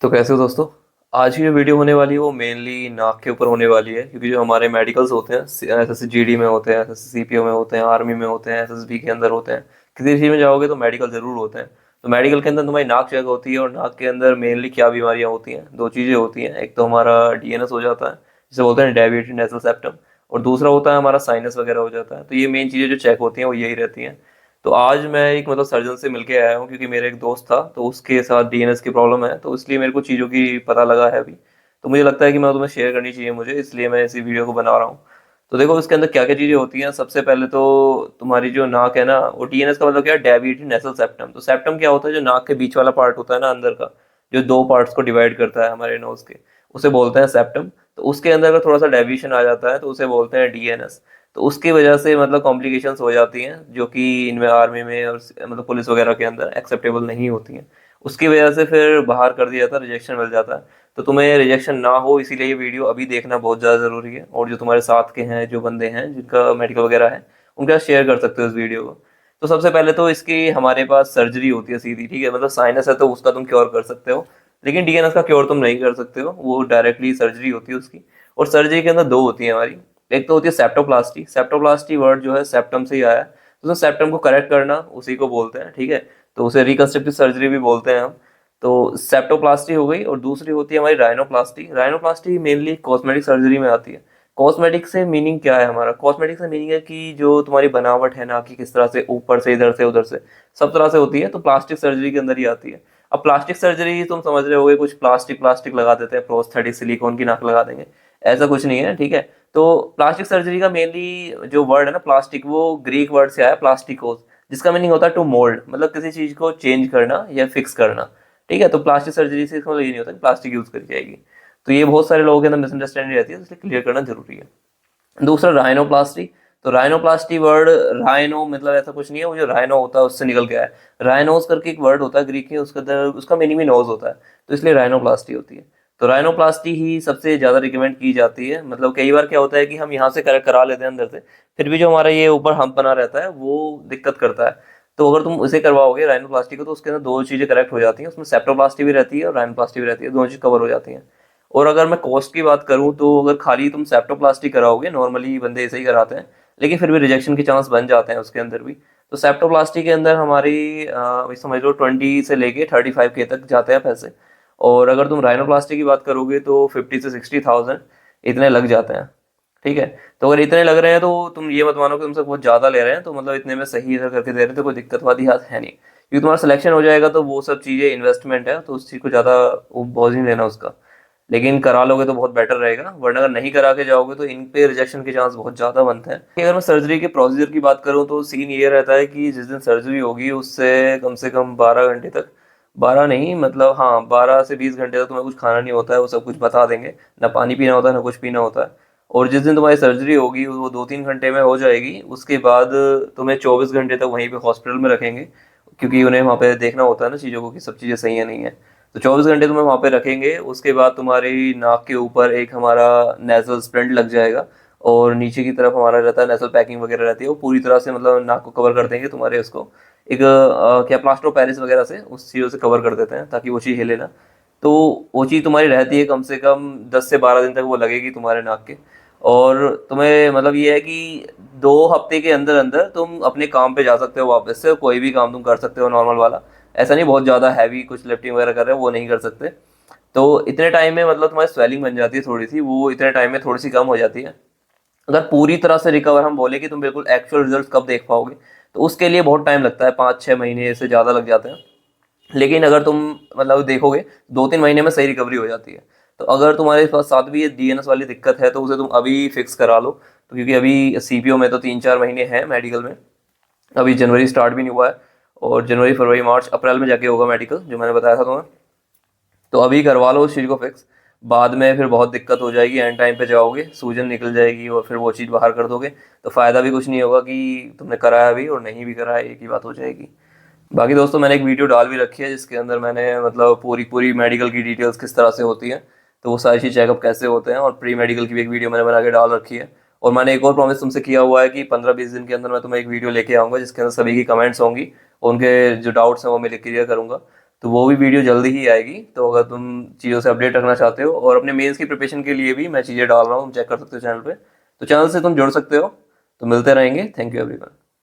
तो कैसे हो दोस्तों। आज की जो वीडियो होने वाली है वो मेनली नाक के ऊपर होने वाली है, क्योंकि जो हमारे मेडिकल्स होते हैं एसएससी में होते हैं, एसएससी सीपीओ में होते हैं, आर्मी में होते हैं, एसएसबी के अंदर होते हैं। किसी चीज़ में जाओगे तो मेडिकल ज़रूर होते हैं। तो मेडिकल के अंदर तुम्हारी नाक चेक होती है, और नाक के अंदर मेनली क्या बीमारियाँ होती हैं, दो चीज़ें होती हैं। एक तो हमारा डीएनएस हो जाता है, जिसे बोलते हैं डेविएटेड नेजल सेप्टम, और दूसरा होता है हमारा साइनस वगैरह हो जाता है। तो ये मेन चीज़ें जो चेक होती हैं वो यही रहती हैं। तो आज मैं एक सर्जन से मिलके आया हूँ, क्योंकि मेरा एक दोस्त था तो उसके साथ डीएनएस की प्रॉब्लम है, तो इसलिए मेरे को चीज़ों की पता लगा है अभी। तो मुझे लगता है कि मैं तुम्हें शेयर करनी चाहिए मुझे, इसलिए मैं इसी वीडियो को बना रहा हूँ। तो देखो इसके अंदर क्या क्या चीज़ें होती हैं। सबसे पहले तो तुम्हारी जो नाक है ना, वो डीएनएस का मतलब क्या है, डेविएटेड नेसल सेप्टम। तो सेप्टम क्या होता है, जो नाक के बीच वाला पार्ट होता है ना अंदर का, जो दो पार्ट्स को डिवाइड करता है हमारे नोज के, उसे बोलते हैं सेप्टम। तो उसके अंदर अगर थोड़ा सा डेविएशन आ जाता है तो उसे बोलते हैं डीएनएस। तो उसकी वजह से कॉम्प्लिकेशंस हो जाती हैं, जो कि इनमें आर्मी में और पुलिस वगैरह के अंदर एक्सेप्टेबल नहीं होती हैं। उसकी वजह से फिर बाहर कर दिया जाता है, रिजेक्शन मिल जाता है। तो तुम्हें रिजेक्शन ना हो इसीलिए ये वीडियो अभी देखना बहुत ज़्यादा ज़रूरी है। और जो तुम्हारे साथ के हैं, जो बंदे हैं जिनका मेडिकल वगैरह है, उनके साथ शेयर कर सकते हो इस वीडियो को। तो सबसे पहले तो इसकी हमारे पास सर्जरी होती है सीधी, ठीक है। साइनस है तो उसका तुम क्योर कर सकते हो, लेकिन डीएनएस का क्योर तुम नहीं कर सकते हो, वो डायरेक्टली सर्जरी होती है उसकी। और सर्जरी के अंदर दो होती है हमारी। एक तो होती है सेप्टोप्लास्टी। सेप्टोप्लास्टी वर्ड जो है सेप्टम से ही आया है, तो सेप्टम को करेक्ट करना उसी को बोलते हैं, ठीक है। तो उसे रिकंस्ट्रक्टिव सर्जरी भी बोलते हैं हम। तो सेप्टोप्लास्टी हो गई, और दूसरी होती है हमारी rhinoplasty. Rhinoplasty mainly cosmetic surgery में आती है। कॉस्मेटिक से मीनिंग क्या है हमारा, कॉस्मेटिक से मीनिंग है कि जो तुम्हारी बनावट है ना, कि किस तरह से ऊपर से, इधर से, उधर से, सब तरह से होती है, तो प्लास्टिक सर्जरी के अंदर ही आती है। अब प्लास्टिक सर्जरी तुम समझ रहे होगे, कुछ प्लास्टिक प्लास्टिक लगा देते हैं, प्रोस्थेटिक सिलिकॉन की नाक लगा देंगे, ऐसा कुछ नहीं है, ठीक है। तो प्लास्टिक सर्जरी का मेनली जो वर्ड है ना प्लास्टिक, वो ग्रीक वर्ड से आया प्लास्टिकोस, जिसका मीनिंग होता है टू मोल्ड, मतलब किसी चीज को चेंज करना या फिक्स करना, ठीक है। तो प्लास्टिक सर्जरी से इसका मतलब ये नहीं होता कि प्लास्टिक यूज करी जाएगी। तो ये बहुत सारे लोगों के अंदर मिसअंडरस्टैंडिंग रहती है, तो इसलिए क्लियर करना जरूरी है। दूसरा राइनोप्लास्टी। तो राइनोप्लास्टी वर्ड, राइनो मतलब ऐसा कुछ नहीं है, वो जो राइनो होता है उससे निकल के आया है। राइनोस करके एक वर्ड होता है ग्रीक में, उसका उसका मीनिंग भी नोज होता है, तो इसलिए राइनोप्लास्टी होती है। तो राइनोप्लास्टी ही सबसे ज़्यादा रिकमेंड की जाती है। कई बार क्या होता है कि हम यहाँ से करेक्ट करा लेते हैं अंदर से, फिर भी जो हमारा ये ऊपर हम्प बना रहता है वो दिक्कत करता है। तो अगर तुम इसे करवाओगे राइनोप्लास्टी को, तो उसके अंदर दो चीज़ें करेक्ट हो जाती हैं, उसमें सेप्टोप्लास्टी भी रहती है और राइनोप्लास्टी भी रहती है, दोनों चीज़ कवर हो जाती हैं। और अगर मैं कॉस्ट की बात करूं, तो अगर खाली तुम सेप्टोप्लास्टी कराओगे, नॉर्मली बंदे ऐसे ही कराते हैं, लेकिन फिर भी रिजेक्शन के चांस बन जाते हैं उसके अंदर भी। तो सेप्टोप्लास्टी के अंदर हमारी समझ लो 20 से लेके 35K तक जाते हैं पैसे। और अगर तुम राइनोप्लास्टी की बात करोगे तो 50 से 60,000 इतने लग जाते हैं, ठीक है। तो अगर इतने लग रहे हैं तो तुम ये मत मानो कि तुमसे बहुत ज़्यादा ले रहे हैं, तो इतने में सही अगर करके दे रहे हैं तो कोई दिक्कत वाली बात है नहीं, क्योंकि तुम्हारा सिलेक्शन हो जाएगा तो वो सब चीज़ें इन्वेस्टमेंट है, तो उस चीज़ को ज़्यादा वो बोझ नहीं लेना उसका। लेकिन करा लोगे तो बहुत बेटर रहेगा, वरना अगर नहीं करा के जाओगे तो इन पे रिजेक्शन के चांस बहुत ज़्यादा बनते हैं। अगर मैं सर्जरी के प्रोसीजर की बात करूँ तो सीन ये रहता है कि जिस दिन सर्जरी होगी उससे कम से कम 12 घंटे तक, 12 नहीं हाँ 12 से 20 घंटे तक तुम्हें कुछ खाना नहीं होता है, वो सब कुछ बता देंगे। ना पानी पीना होता है ना कुछ पीना होता है। और जिस दिन तुम्हारी सर्जरी होगी वो 2-3 घंटे में हो जाएगी, उसके बाद तुम्हें 24 घंटे तक वहीं पे हॉस्पिटल में रखेंगे, क्योंकि उन्हें वहाँ पे देखना होता है ना चीज़ों को कि सब चीज़ें सही है नहीं है। तो 24 घंटे तुम्हें वहाँ पे रखेंगे, उसके बाद तुम्हारी नाक के ऊपर एक हमारा नेजल स्प्लिंट लग जाएगा, और नीचे की तरफ हमारा रहता है नेजल पैकिंग वगैरह रहती है, वो पूरी तरह से नाक को कवर कर देंगे तुम्हारे उसको। एक क्या प्लास्टर ऑफ पेरिस वगैरह से उस चीज़ों से कवर कर देते हैं ताकि वो चीज़ हिले ना। तो वो चीज़ तुम्हारी रहती है कम से कम 10 से 12 दिन तक वो लगेगी तुम्हारे नाक के। और तुम्हें ये है कि 2 हफ्ते के अंदर अंदर तुम अपने काम पे जा सकते हो, वापस से कोई भी काम तुम कर सकते हो नॉर्मल वाला। ऐसा नहीं बहुत ज़्यादा हैवी कुछ लिफ्टिंग वगैरह कर रहे हो वो नहीं कर सकते। तो इतने टाइम में तुम्हारी स्वेलिंग बन जाती है थोड़ी सी, वो इतने टाइम में थोड़ी सी कम हो जाती है। अगर पूरी तरह से रिकवर हम बोले कि तुम बिल्कुल एक्चुअल रिजल्ट कब देख पाओगे, तो उसके लिए बहुत टाइम लगता है, 5-6 महीने से ज़्यादा लग जाते हैं। लेकिन अगर तुम देखोगे 2-3 महीने में सही रिकवरी हो जाती है। तो अगर तुम्हारे पास साथ भी ये डीएनएस वाली दिक्कत है तो उसे तुम अभी फिक्स करा लो। तो क्योंकि अभी सीपीओ में तो 3-4 महीने हैं मेडिकल में, अभी जनवरी स्टार्ट भी नहीं हुआ है, और जनवरी फरवरी मार्च अप्रैल में जाके होगा मेडिकल, जो मैंने बताया था तुम्हें। तो अभी करवा लो उस चीज़ को फिक्स, बाद में फिर बहुत दिक्कत हो जाएगी, एंड टाइम पे जाओगे सूजन निकल जाएगी और फिर वो चीज़ बाहर कर दोगे, तो फ़ायदा भी कुछ नहीं होगा कि तुमने कराया भी और नहीं भी कराया, एक ही बात हो जाएगी। बाकी दोस्तों मैंने एक वीडियो डाल भी रखी है जिसके अंदर मैंने पूरी पूरी मेडिकल की डिटेल्स किस तरह से होती हैं, तो वो सारी चीज़ चेकअप कैसे होते हैं, और प्री मेडिकल की भी एक वीडियो मैंने बना के डाल रखी है। और मैंने एक और प्रॉमिस तुमसे किया हुआ है कि 15-20 दिन के अंदर मैं तुम्हें एक वीडियो लेके आऊँगा जिसके अंदर सभी की कमेंट्स होंगी, और उनके जो डाउट्स हैं वो मैं क्लियर करूँगा। तो वो भी वीडियो जल्दी ही आएगी। तो अगर तुम चीज़ों से अपडेट रखना चाहते हो और अपने मेंस की प्रिपरेशन के लिए भी मैं चीज़ें डाल रहा हूँ, तुम चेक कर सकते हो चैनल पे। तो चैनल से तुम जुड़ सकते हो। तो मिलते रहेंगे। Thank you everyone.